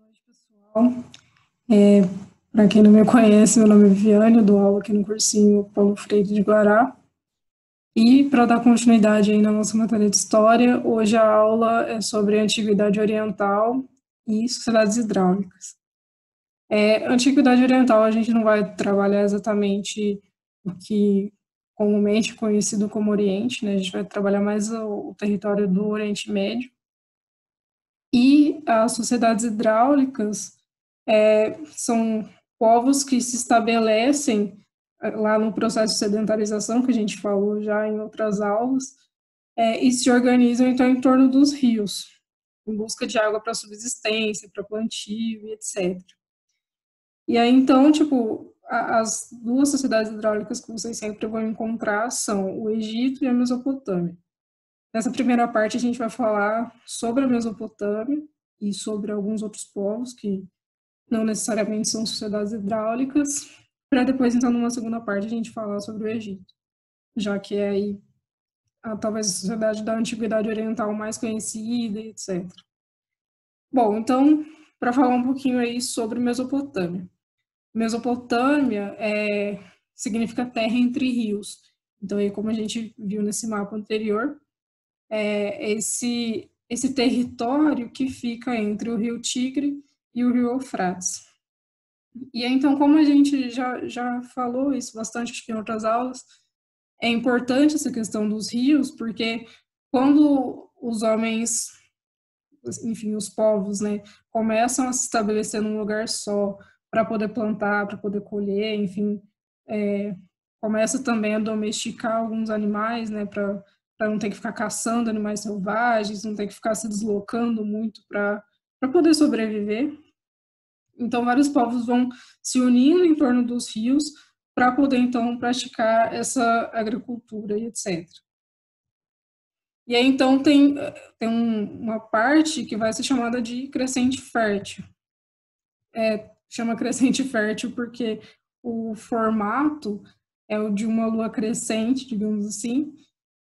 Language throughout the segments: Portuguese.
noite, pessoal. Para quem não me conhece, meu nome é Viviane, eu dou aula aqui no cursinho Paulo Freire de Guará. E para dar continuidade aí na nossa matéria de História, hoje a aula é sobre a Antiguidade Oriental e sociedades hidráulicas. Antiguidade Oriental a gente não vai trabalhar exatamente o que comumente conhecido como Oriente, né? A gente vai trabalhar mais o território do Oriente Médio. E as sociedades hidráulicas são povos que se estabelecem lá no processo de sedentarização, que a gente falou já em outras aulas, e se organizam, então, em torno dos rios, em busca de água para subsistência, para plantio e etc. E aí, então, tipo, as duas sociedades hidráulicas que vocês sempre vão encontrar são o Egito e a Mesopotâmia. Nessa primeira parte, a gente vai falar sobre a Mesopotâmia e sobre alguns outros povos que não necessariamente são sociedades hidráulicas, para depois, então, numa segunda parte, a gente falar sobre o Egito, já que é aí talvez a sociedade da Antiguidade Oriental mais conhecida, etc. Bom, então, para falar um pouquinho aí sobre Mesopotâmia. Mesopotâmia significa terra entre rios. Então, aí, como a gente viu nesse mapa anterior, esse território que fica entre o rio Tigre e o rio Eufrates. E então, como a gente já falou isso bastante acho que em outras aulas, é importante essa questão dos rios, porque quando os homens, enfim, os povos, né, começam a se estabelecer num lugar só para poder plantar, para poder colher, enfim, começa também a domesticar alguns animais, né, para não ter que ficar caçando animais selvagens, não ter que ficar se deslocando muito para poder sobreviver. Então, vários povos vão se unindo em torno dos rios para poder, então, praticar essa agricultura e etc. E aí, então, tem uma parte que vai ser chamada de crescente fértil. Chama crescente fértil porque o formato é o de uma lua crescente, digamos assim,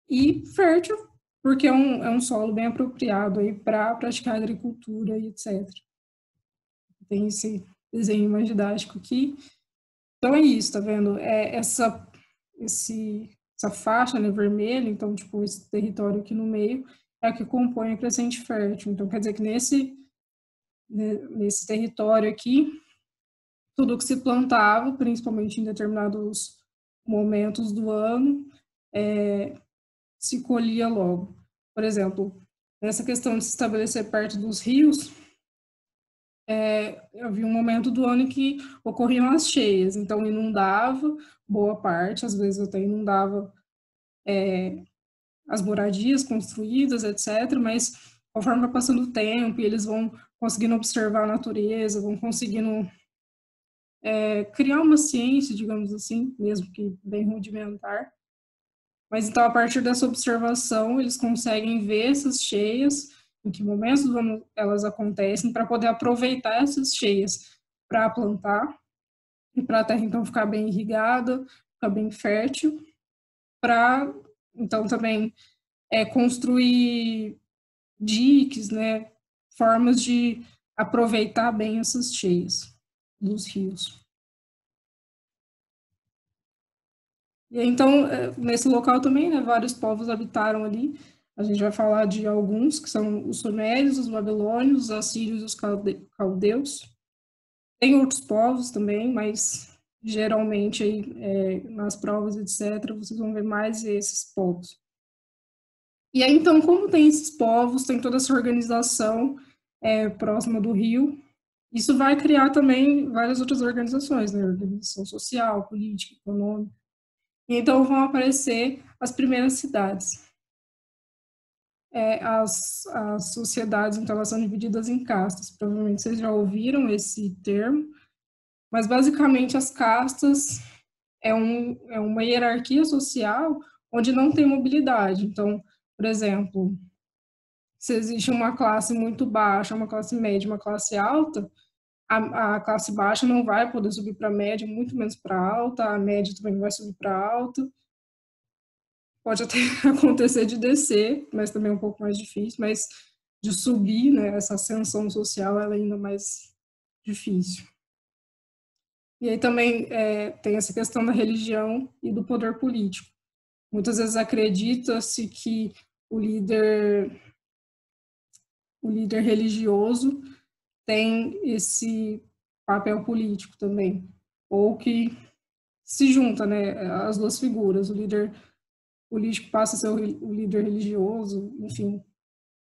e fértil porque é um solo bem apropriado aí para praticar agricultura e etc. Tem esse desenho mais didático aqui. Então é isso, tá vendo? Essa faixa, né, vermelha, então, tipo, esse território aqui no meio é o que compõe a crescente fértil. Então, quer dizer que nesse território aqui, tudo que se plantava, principalmente em determinados momentos do ano, se colhia logo. Por exemplo, nessa questão de se estabelecer perto dos rios, havia um momento do ano em que ocorriam as cheias, então inundava boa parte, às vezes até inundava as moradias construídas, etc., mas conforme vai passando o tempo e eles vão conseguindo observar a natureza, vão conseguindo criar uma ciência, digamos assim, mesmo que bem rudimentar. Mas então, a partir dessa observação, eles conseguem ver essas cheias, em que momentos do ano elas acontecem, para poder aproveitar essas cheias para plantar, e para a terra então ficar bem irrigada, ficar bem fértil, para então também construir diques, né, formas de aproveitar bem essas cheias dos rios. E então, nesse local também, né, vários povos habitaram ali. A gente vai falar de alguns, que são os sumérios, os babilônios, os assírios e os caldeus. Tem outros povos também, mas geralmente aí, nas provas, etc., vocês vão ver mais esses povos. E aí, então, como tem esses povos, tem toda essa organização próxima do rio, isso vai criar também várias outras organizações, né? Organização social, política, econômica. E então vão aparecer as primeiras cidades. As sociedades, então, elas são divididas em castas. Provavelmente vocês já ouviram esse termo, mas basicamente as castas é uma hierarquia social onde não tem mobilidade. Então, por exemplo, se existe uma classe muito baixa, uma classe média, uma classe alta, a classe baixa não vai poder subir para a média, muito menos para a alta, a média também não vai subir para a alta. Pode até acontecer de descer, mas também é um pouco mais difícil, mas de subir, né, essa ascensão social, ela é ainda mais difícil. E aí também tem essa questão da religião e do poder político. Muitas vezes acredita-se que o líder religioso tem esse papel político também, ou que se junta, né, as duas figuras, o líder político passa a ser o líder religioso, enfim,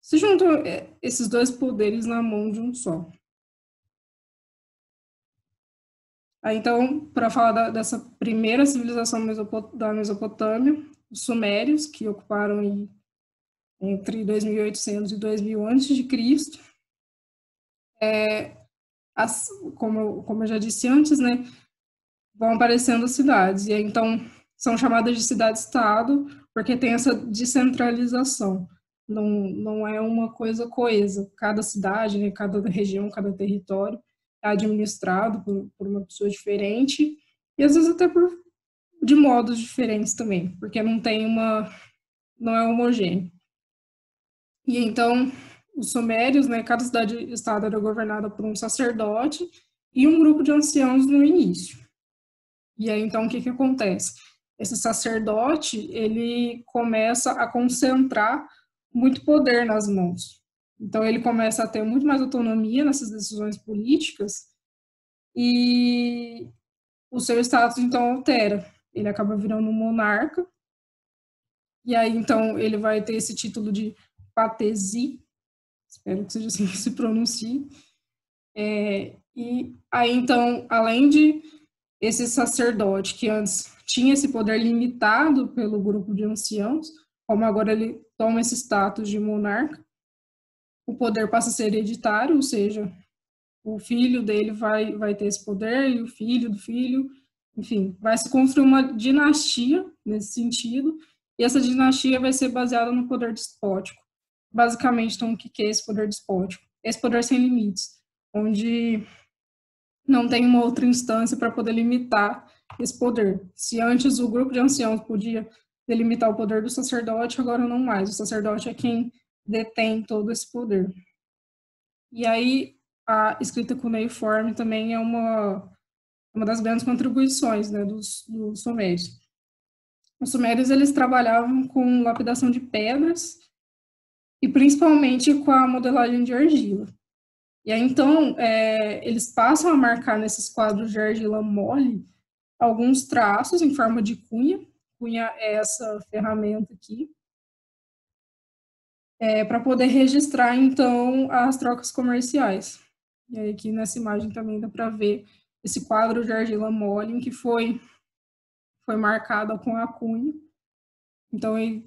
se juntam esses dois poderes na mão de um só. Aí, então, para falar dessa primeira civilização da Mesopotâmia, os sumérios, que ocuparam entre 2800 e 2000 a.C., como eu já disse antes, né, vão aparecendo cidades, e aí, então são chamadas de cidade-estado porque tem essa descentralização, não é uma coisa coesa, cada cidade, né, cada região, cada território é administrado por uma pessoa diferente, e às vezes até de modos diferentes também, porque não é homogêneo. E então, os sumérios, né, cada cidade-estado era governada por um sacerdote e um grupo de anciãos no início. E aí, então, o que acontece? Esse sacerdote, ele começa a concentrar muito poder nas mãos. Então, ele começa a ter muito mais autonomia nessas decisões políticas e o seu status, então, altera. Ele acaba virando um monarca, e aí, então, ele vai ter esse título de patesi, espero que seja assim que se pronuncie. E aí, então, além de esse sacerdote que antes tinha esse poder limitado pelo grupo de anciãos, como agora ele toma esse status de monarca, o poder passa a ser hereditário, ou seja, o filho dele vai ter esse poder e o filho do filho, enfim, vai se construir uma dinastia nesse sentido, e essa dinastia vai ser baseada no poder despótico. Basicamente, então, o que é esse poder despótico? Esse poder sem limites, onde não tem uma outra instância para poder limitar esse poder. Se antes o grupo de anciãos podia delimitar o poder do sacerdote, agora não mais. O sacerdote é quem detém todo esse poder. E aí, a escrita cuneiforme também é uma das grandes contribuições, né, dos sumérios. Os sumérios, eles trabalhavam com lapidação de pedras e principalmente com a modelagem de argila. E aí, então, eles passam a marcar nesses quadros de argila mole alguns traços em forma de cunha. Cunha é essa ferramenta aqui. Para poder registrar, então, as trocas comerciais. E aí, aqui nessa imagem também dá para ver esse quadro de argila mole em que foi marcado com a cunha. Então, é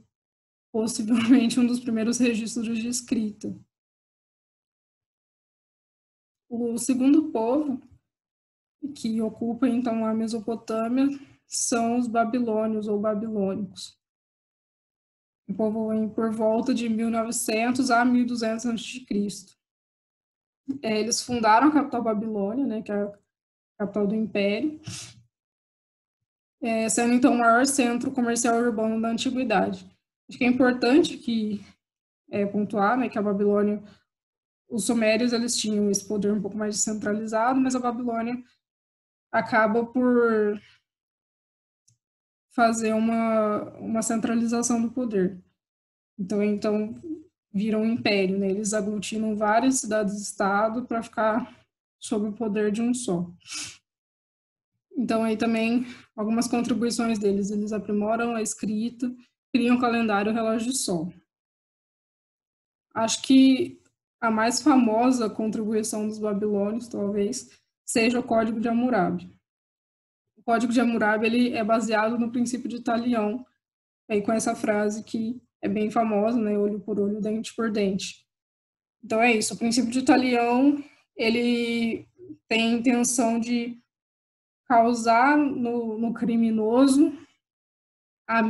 possivelmente um dos primeiros registros de escrita. O segundo povo que ocupa, então, a Mesopotâmia são os babilônios ou babilônicos. O povo vem por volta de 1900 a 1200 a.C. Eles fundaram a capital Babilônia, né, que é a capital do Império, sendo, então, o maior centro comercial urbano da Antiguidade. Acho que é importante pontuar, né, que a Babilônia, os sumérios, eles tinham esse poder um pouco mais descentralizado, mas a Babilônia acaba por fazer uma centralização do poder. Então viram um império, né? Eles aglutinam várias cidades-estado para ficar sob o poder de um só. Então, aí também, algumas contribuições deles, eles aprimoram a escrita, criam o calendário relógio de sol. Acho que a mais famosa contribuição dos babilônios, talvez, seja o Código de Hammurabi. O Código de Hammurabi, ele é baseado no princípio de Talião, aí com essa frase que é bem famosa, né, olho por olho, dente por dente. Então é isso, o princípio de Talião, ele tem a intenção de causar no criminoso a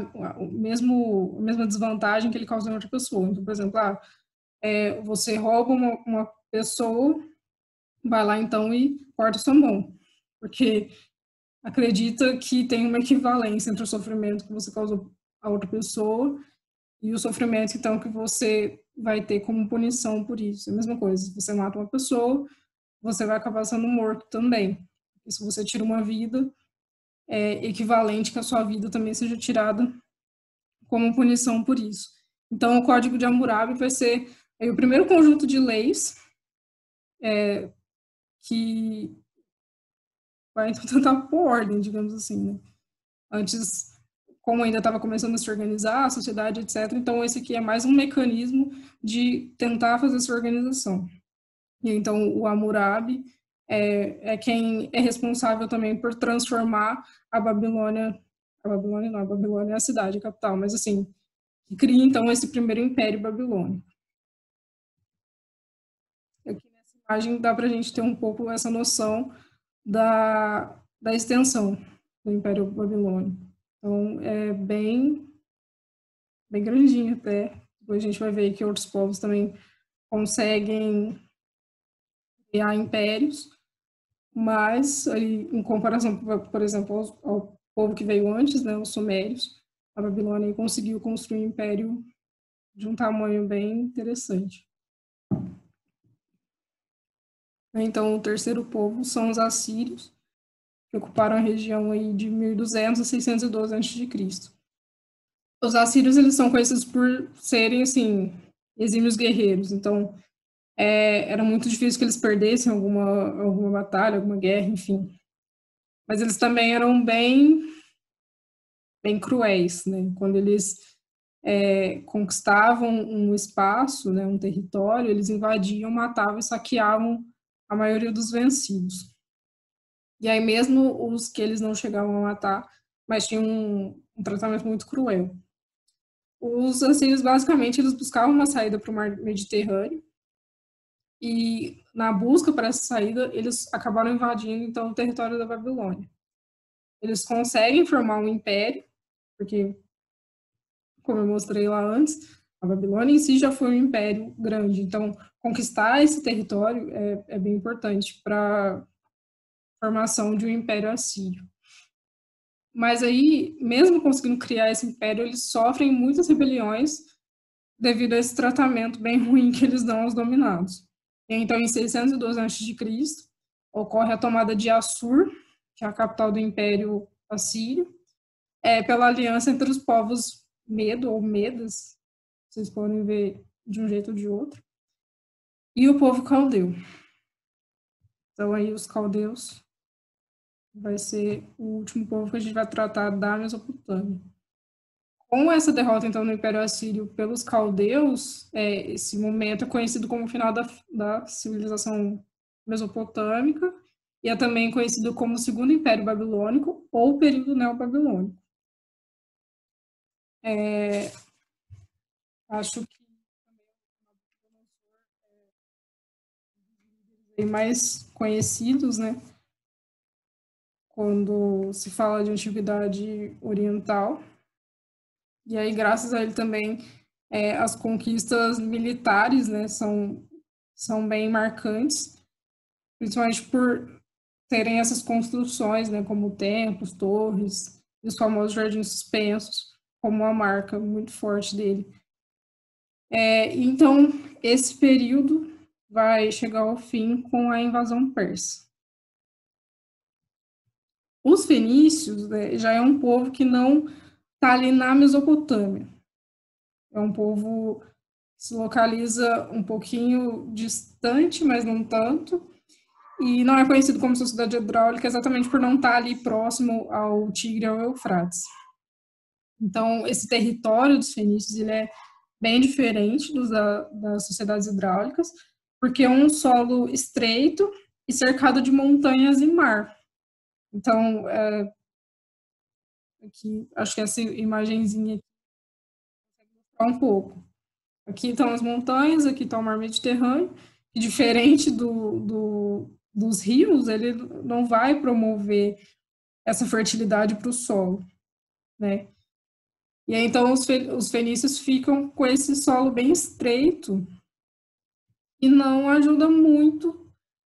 mesma desvantagem que ele causou em outra pessoa. Então, por exemplo, você rouba uma pessoa, vai lá então e corta sua mão, porque acredita que tem uma equivalência entre o sofrimento que você causou a outra pessoa e o sofrimento, então, que você vai ter como punição por isso. É a mesma coisa, se você mata uma pessoa, você vai acabar sendo morto também. E se você tira uma vida, é equivalente que a sua vida também seja tirada como punição por isso. Então, o Código de Hammurabi vai ser aí, o primeiro conjunto de leis que vai tentar pôr ordem, digamos assim, né? Antes, como ainda estava começando a se organizar, a sociedade, etc., então esse aqui é mais um mecanismo de tentar fazer essa organização. E então o Hammurabi é quem é responsável também por transformar a Babilônia não, a Babilônia é a cidade, a capital, mas assim, que cria então esse primeiro império babilônico. Aqui nessa imagem dá para a gente ter um pouco essa noção da extensão do Império Babilônico. Então, é bem grandinho até. Depois a gente vai ver que outros povos também conseguem criar impérios, mas ali, em comparação, por exemplo, ao povo que veio antes, né, os sumérios, a Babilônia conseguiu construir um império de um tamanho bem interessante. Então, o terceiro povo são os assírios, que ocuparam a região aí de 1200 a 612 a.C. Os assírios, eles são conhecidos por serem, assim, exímios guerreiros. Então, era muito difícil que eles perdessem alguma batalha, alguma guerra, enfim. Mas eles também eram bem cruéis, né? Quando eles conquistavam um espaço, né, um território, eles invadiam, matavam e saqueavam a maioria dos vencidos. E aí mesmo os que eles não chegavam a matar, mas tinham um tratamento muito cruel. Os assírios, basicamente, eles buscavam uma saída para o mar Mediterrâneo, e na busca para essa saída, eles acabaram invadindo, então, o território da Babilônia. Eles conseguem formar um império, porque, como eu mostrei lá antes, a Babilônia em si já foi um império grande, então, conquistar esse território é bem importante para a formação de um império assírio. Mas aí, mesmo conseguindo criar esse império, eles sofrem muitas rebeliões devido a esse tratamento bem ruim que eles dão aos dominados. E então, em 612 a.C., ocorre a tomada de Assur, que é a capital do Império Assírio, pela aliança entre os povos Medo ou Medas, vocês podem ver de um jeito ou de outro, e o povo caldeu. Então, aí os caldeus vai ser o último povo que a gente vai tratar da Mesopotâmia. Com essa derrota, então, no Império Assírio pelos caldeus, esse momento é conhecido como o final da civilização mesopotâmica e é também conhecido como o Segundo Império Babilônico ou período neobabilônico. Acho que também mais conhecidos, né, quando se fala de antiguidade oriental. E aí, graças a ele também, as conquistas militares, né, são bem marcantes, principalmente por terem essas construções, né, como templos, torres, e os famosos jardins suspensos, como uma marca muito forte dele. Então, esse período vai chegar ao fim com a invasão persa. Os fenícios, né, já é um povo que não está ali na Mesopotâmia. É um povo que se localiza um pouquinho distante, mas não tanto, e não é conhecido como sociedade hidráulica exatamente por não estar ali próximo ao Tigre e ao Eufrates. Então, esse território dos fenícios ele é bem diferente das sociedades hidráulicas, porque é um solo estreito e cercado de montanhas e mar. Então, aqui, acho que essa imagenzinha aqui vai um pouco. Aqui estão as montanhas, aqui está o mar Mediterrâneo, e diferente dos rios, ele não vai promover essa fertilidade para o solo, né? E aí, então, os fenícios ficam com esse solo bem estreito e não ajuda muito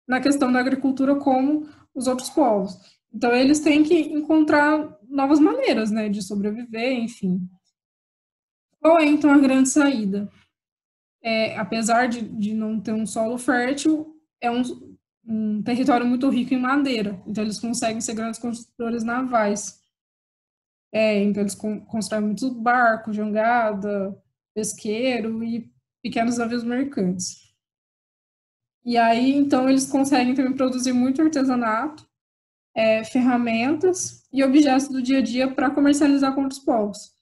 na questão da agricultura como os outros povos. Então, eles têm que encontrar novas maneiras, né, de sobreviver, enfim. Qual é, então, a grande saída? apesar de não ter um solo fértil, é um território muito rico em madeira. Então, eles conseguem ser grandes construtores navais. Então, eles constroem muitos barcos, jangada, pesqueiro e pequenos navios mercantes. E aí, então, eles conseguem também produzir muito artesanato, ferramentas e objetos do dia a dia para comercializar com outros povos.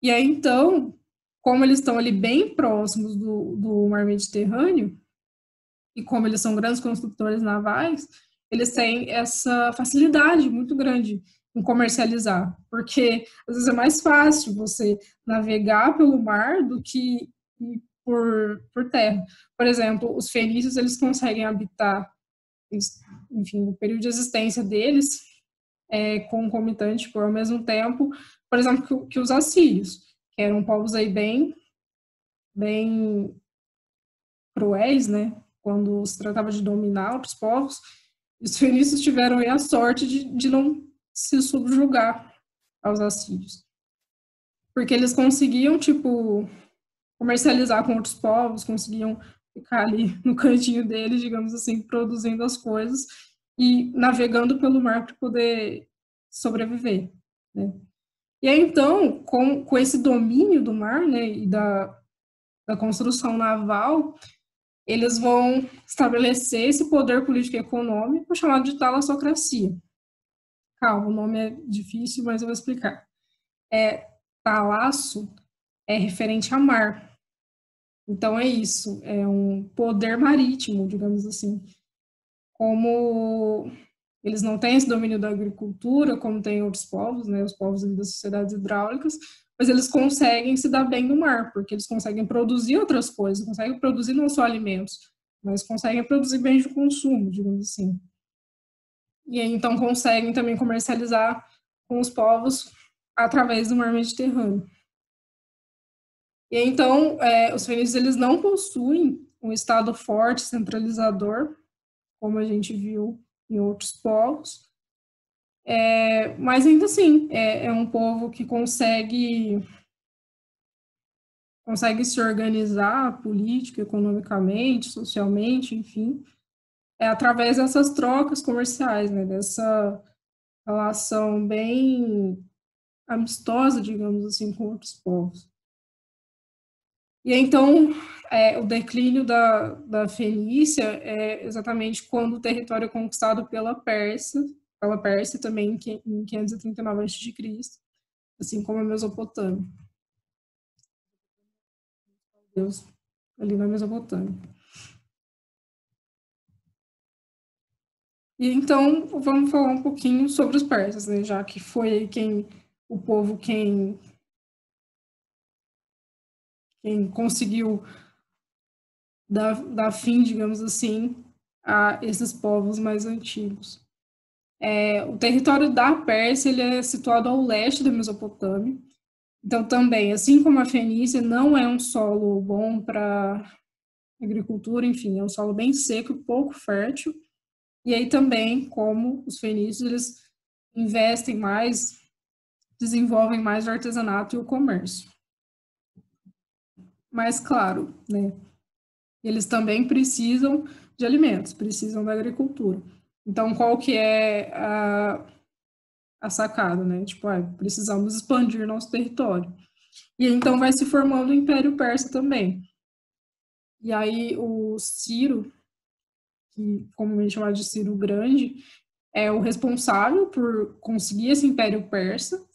E aí, então, como eles estão ali bem próximos do mar Mediterrâneo, e como eles são grandes construtores navais, eles têm essa facilidade muito grande em comercializar, porque às vezes é mais fácil você navegar pelo mar do que ir por terra. Por exemplo, os fenícios, eles conseguem habitar, enfim, o período de existência deles concomitante, por ao mesmo tempo, por exemplo, que os assírios, que eram povos aí bem cruéis, né? Quando se tratava de dominar outros povos, os fenícios tiveram aí a sorte de não se subjugar aos assírios. Porque eles conseguiam, tipo, comercializar com outros povos, conseguiam ficar ali no cantinho deles, digamos assim, produzindo as coisas e navegando pelo mar para poder sobreviver, né? E aí, então, com esse domínio do mar, né, e da construção naval, eles vão estabelecer esse poder político e econômico chamado de talassocracia. Calma, o nome é difícil, mas eu vou explicar. Talasso é referente a mar. Então é isso, é um poder marítimo, digamos assim. Como eles não têm esse domínio da agricultura, como tem outros povos, né, os povos das sociedades hidráulicas, mas eles conseguem se dar bem no mar, porque eles conseguem produzir outras coisas, conseguem produzir não só alimentos, mas conseguem produzir bens de consumo, digamos assim. E aí, então, conseguem também comercializar com os povos através do mar Mediterrâneo. E aí, então, os fenícios, eles não possuem um Estado forte, centralizador, como a gente viu em outros povos, mas ainda assim, é um povo que consegue se organizar política, economicamente, socialmente, enfim, através dessas trocas comerciais, né, dessa relação bem amistosa, digamos assim, com outros povos. E então, o declínio da Fenícia é exatamente quando o território é conquistado pela Pérsia também em 539 a.C., assim como a Mesopotâmia. Deus, ali na Mesopotâmia. E então, vamos falar um pouquinho sobre os persas, né, já que foi o povo quem conseguiu dar fim, digamos assim, a esses povos mais antigos. O território da Pérsia ele é situado ao leste da Mesopotâmia. Então, também, assim como a Fenícia, não é um solo bom para agricultura, enfim, é um solo bem seco e pouco fértil. E aí também, como os fenícios, eles investem mais, desenvolvem mais o artesanato e o comércio. Mas, claro, né, eles também precisam de alimentos, precisam da agricultura. Então, qual que é a sacada, né? Tipo, precisamos expandir nosso território. E então vai se formando o Império Persa também. E aí o Ciro, que comumente chamado de Ciro Grande, é o responsável por conseguir esse Império Persa.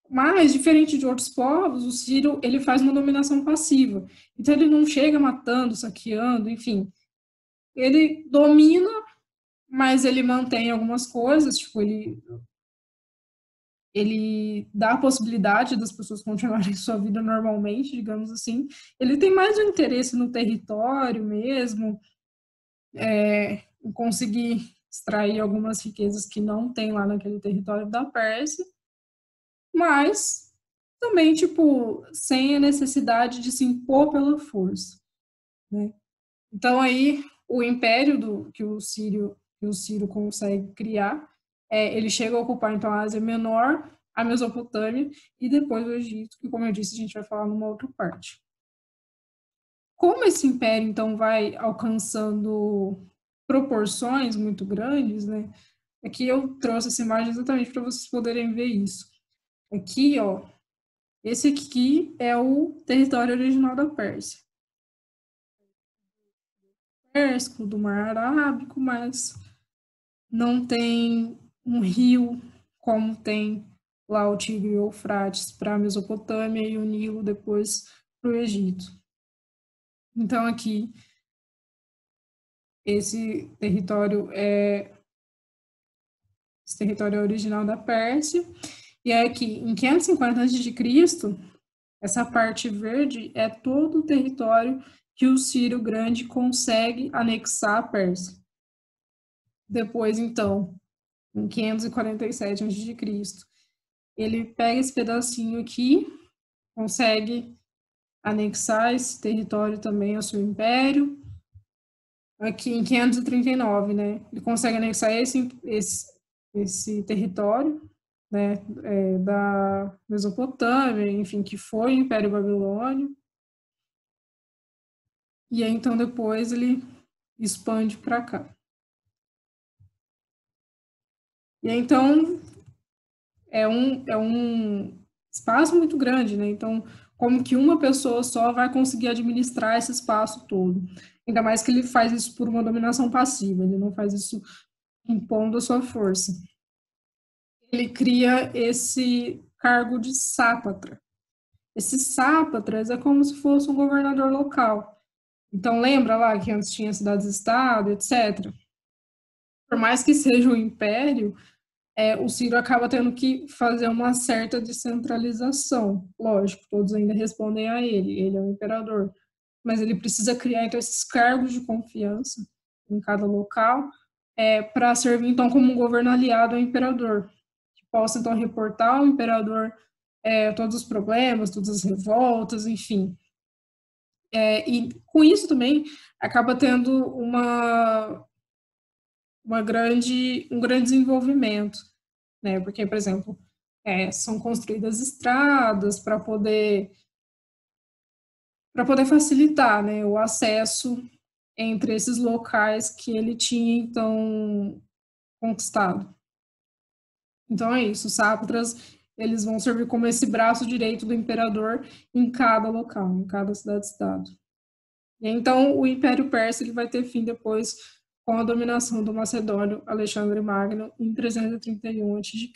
Mas, diferente de outros povos, o Ciro ele faz uma dominação passiva. Então, ele não chega matando, saqueando, enfim. Ele domina, mas ele mantém algumas coisas, tipo, ele dá a possibilidade das pessoas continuarem sua vida normalmente, digamos assim. Ele tem mais um interesse no território mesmo, em conseguir extrair algumas riquezas que não tem lá naquele território da Pérsia, mas também, tipo, sem a necessidade de se impor pela força, né? Então, aí, o império que o Ciro consegue criar, ele chega a ocupar, então, a Ásia Menor, a Mesopotâmia e depois o Egito, que, como eu disse, a gente vai falar numa outra parte. como esse império, então, vai alcançando proporções muito grandes, né? Aqui eu trouxe essa imagem exatamente para vocês poderem ver isso. Aqui, ó, esse aqui é o território original da Pérsia. Pérsico, do Mar Arábico, mas não tem um rio como tem lá o Tigre e o Eufrates para a Mesopotâmia e o Nilo depois para o Egito. Então, aqui, esse território é original da Pérsia. E aqui, em 550 a.C., essa parte verde é todo o território que o Ciro Grande consegue anexar à Pérsia. Depois, então, em 547 a.C., ele pega esse pedacinho aqui, consegue anexar esse território também ao seu império. Aqui em 539, né, ele consegue anexar esse território, né, da Mesopotâmia, enfim, que foi o Império Babilônio. E aí, então, depois ele expande para cá. E aí, então, é um espaço muito grande, né? Então, como que uma pessoa só vai conseguir administrar esse espaço todo? Ainda mais que ele faz isso por uma dominação passiva, ele não faz isso impondo a sua força. Ele cria esse cargo de sápatra. Esses sápatras é como se fosse um governador local. Então, lembra lá que antes tinha cidades-estado, etc. Por mais que seja um império, o Ciro acaba tendo que fazer uma certa descentralização. Lógico, todos ainda respondem a ele é o imperador. Mas ele precisa criar, então, esses cargos de confiança em cada local, para servir, então, como um governo aliado ao imperador, que possa, então, reportar ao imperador todos os problemas, todas as revoltas, enfim. E com isso também acaba tendo um grande desenvolvimento, né? Porque, por exemplo, são construídas estradas para poder facilitar, né, o acesso entre esses locais que ele tinha então conquistado. Então é isso, os sátrapas eles vão servir como esse braço direito do imperador em cada local, em cada cidade-estado. E então o Império Persa ele vai ter fim depois com a dominação do macedônio Alexandre Magno em 331 a.C.